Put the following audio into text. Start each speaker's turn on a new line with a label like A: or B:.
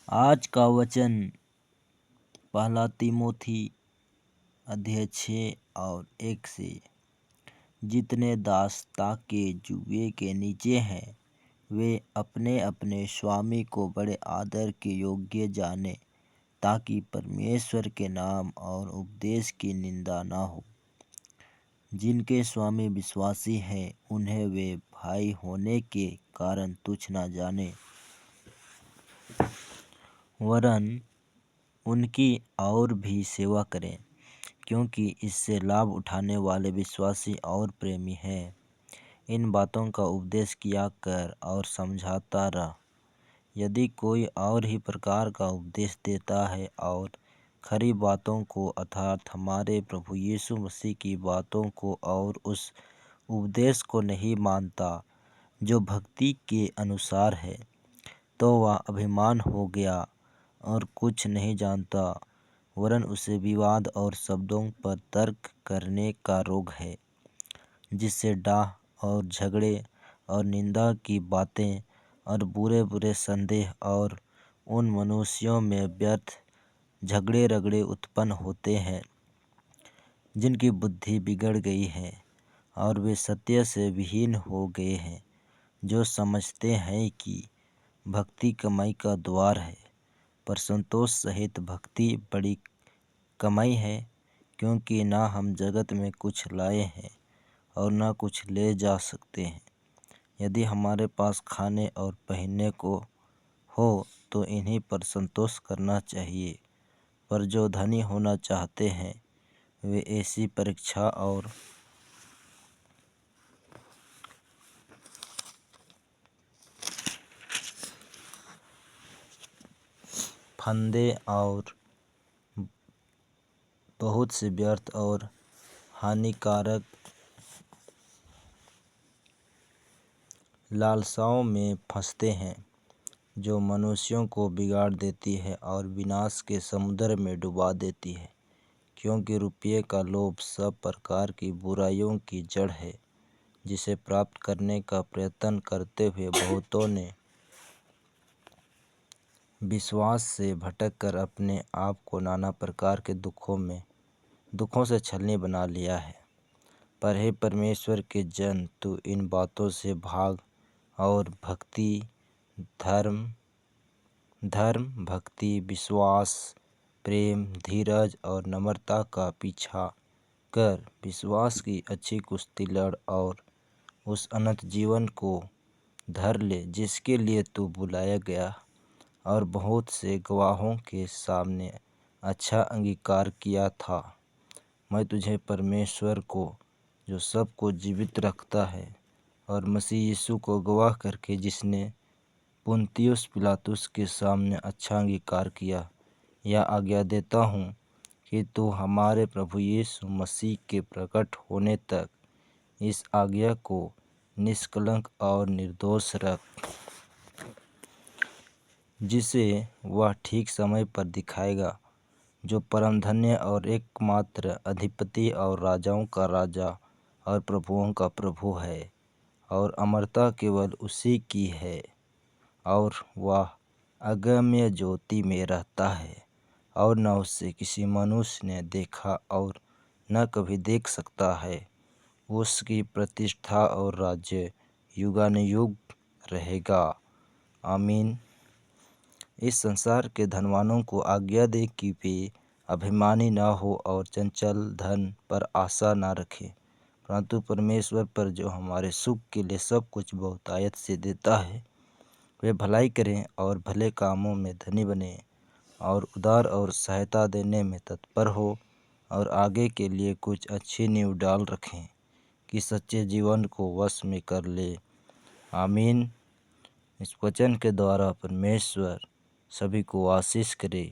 A: आज का वचन पहला तीमोथी अध्याय 6 और 1 से। जितने दास ताके जुए के नीचे हैं, वे अपने अपने स्वामी को बड़े आदर के योग्य जाने, ताकि परमेश्वर के नाम और उपदेश की निंदा ना हो। जिनके स्वामी विश्वासी हैं, उन्हें वे भाई होने के कारण तुच्छ न जाने, वरन उनकी और भी सेवा करें, क्योंकि इससे लाभ उठाने वाले विश्वासी और प्रेमी हैं। इन बातों का उपदेश किया कर और समझाता रह। यदि कोई और ही प्रकार का उपदेश देता है और खरी बातों को अर्थात हमारे प्रभु यीशु मसीह की बातों को और उस उपदेश को नहीं मानता जो भक्ति के अनुसार है, तो वह अभिमान हो गया और कुछ नहीं जानता, वरन उसे विवाद और शब्दों पर तर्क करने का रोग है, जिससे डाह और झगड़े और निंदा की बातें और बुरे बुरे संदेह और उन मनुष्यों में व्यर्थ झगड़े रगड़े उत्पन्न होते हैं, जिनकी बुद्धि बिगड़ गई है और वे सत्य से विहीन हो गए हैं, जो समझते हैं कि भक्ति कमाई का द्वार है। पर संतोष सहित भक्ति बड़ी कमाई है, क्योंकि ना हम जगत में कुछ लाए हैं और ना कुछ ले जा सकते हैं। यदि हमारे पास खाने और पहनने को हो तो इन्हीं पर संतोष करना चाहिए। पर जो धनी होना चाहते हैं, वे ऐसी परीक्षा और फंदे और बहुत से व्यर्थ और हानिकारक लालसाओं में फंसते हैं, जो मनुष्यों को बिगाड़ देती है और विनाश के समुद्र में डुबा देती है। क्योंकि रुपये का लोभ सब प्रकार की बुराइयों की जड़ है, जिसे प्राप्त करने का प्रयत्न करते हुए बहुतों ने विश्वास से भटक कर अपने आप को नाना प्रकार के दुखों से छलनी बना लिया है। पर हे परमेश्वर के जन, तू इन बातों से भाग और भक्ति, धर्म, भक्ति, विश्वास, प्रेम, धीरज और नम्रता का पीछा कर। विश्वास की अच्छी कुश्ती लड़ और उस अनंत जीवन को धर ले, जिसके लिए तू बुलाया गया और बहुत से गवाहों के सामने अच्छा अंगीकार किया था। मैं तुझे परमेश्वर को, जो सबको जीवित रखता है, और मसीह यीशु को गवाह करके, जिसने पुन्तियुस पिलातुस के सामने अच्छा अंगीकार किया, यह आज्ञा देता हूँ कि तू हमारे प्रभु यीशु मसीह के प्रकट होने तक इस आज्ञा को निष्कलंक और निर्दोष रख, जिसे वह ठीक समय पर दिखाएगा, जो परम धन्य और एकमात्र अधिपति और राजाओं का राजा और प्रभुओं का प्रभु है, और अमरता केवल उसी की है। और वह अगम्य ज्योति में रहता है, और न उससे किसी मनुष्य ने देखा और न कभी देख सकता है। उसकी प्रतिष्ठा और राज्य युगानुयुग रहेगा। आमीन। इस संसार के धनवानों को आज्ञा दे कि वे अभिमानी न हो और चंचल धन पर आशा न रखें, परंतु परमेश्वर पर, जो हमारे सुख के लिए सब कुछ बहुतायत से देता है, वे भलाई करें और भले कामों में धनी बने और उदार और सहायता देने में तत्पर हो, और आगे के लिए कुछ अच्छी नींव डाल रखें कि सच्चे जीवन को वश में कर ले। आमीन। इस वचन के द्वारा परमेश्वर सभी को आशीष करे।